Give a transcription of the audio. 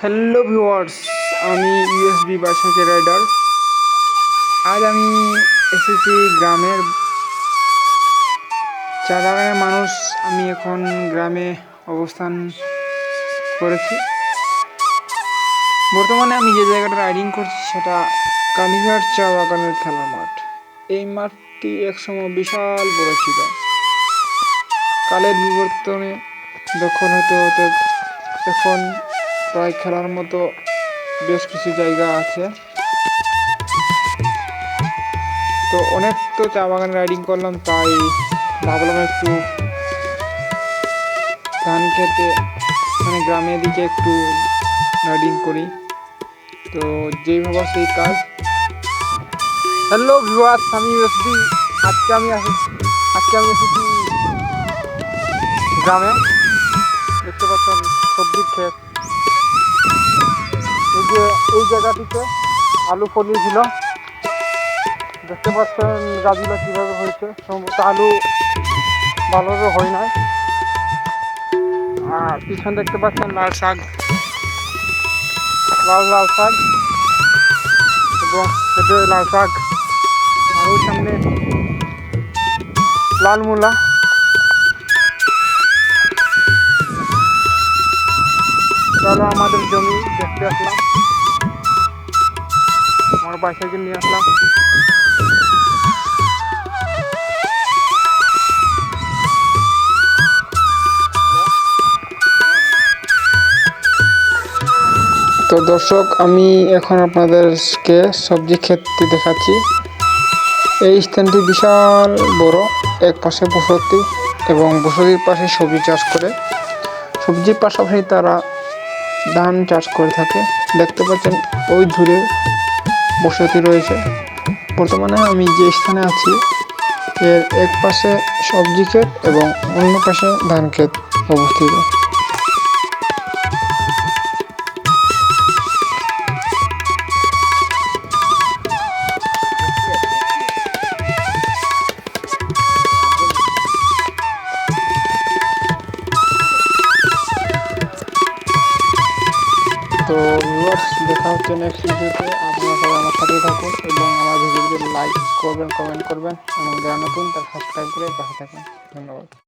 Hello viewers, আমি USB bicycle rider. আজ আমি এসেছি গ্রামের চা বাগানের মানুষ। আমি এখন গ্রামে অবস্থান করেছি। বর্তমানে আমি যে জায়গাটা রাইডিং করছি সেটা কালীঘাট চা বাগানের খেলার মাঠ। এই মাঠটি একসময় বিশাল বড় ছিল। কালের বিবর্তনে দখল হতে হতে এখন প্রায় খেলার মতো বেশ কিছু জায়গা আছে। তো অনেক তো চা বাগান রাইডিং করলাম, তাই ভাবলাম একটু ধান খেতে মানে গ্রামের দিকে একটু রাইডিং করি। তো যেই ভাবা সেই কাজ। হ্যালো ভিউয়ার্স, আমি এসেছি আজকে আমি এসেছি গ্রামে। দেখতে পাচ্ছেন সবজির ক্ষেত। এই জায়গাটিতে আলু ফলিয়েছিল। দেখতে পাচ্ছেন গাছগুলো কীভাবে হয়েছে। সম্ভবত আলু ভালোভাবে হয় নাই। আর পিছনে দেখতে পাচ্ছেন লাল শাক, লাল শাক এবং এতে লাল শাক। আর ওই সামনে লাল মূলা। চলো আমাদের জমি দেখতে আসলাম, আমার বাইসাইকেল নিয়ে আসলাম। তো দর্শক, আমি এখন আপনাদেরকে সবজি ক্ষেতটি দেখাচ্ছি। এই স্থানটি বিশাল বড়। এক পাশে বসতি এবং বসতির পাশে সবজি চাষ করে। সবজির পাশাপাশি তারা ধান চাষ করে থাকে। দেখতে পাচ্ছেন ওই দূরে বসতি রয়েছে। বর্তমানে আমি যে স্থানে আছি এর এক পাশে সবজি ক্ষেত এবং অন্য পাশে ধান ক্ষেত অবস্থিত। তো ভিউয়ার্স, দেখা হচ্ছে নেক্সট ভিডিওতে। আপনারা সবাই আমার সাথে থাকুন এবং আমার ভিডিওকে লাইক করবেন, কমেন্ট করবেন এবং যারা নতুন তারা সাবস্ক্রাইব করে পাশে থাকুন। ধন্যবাদ।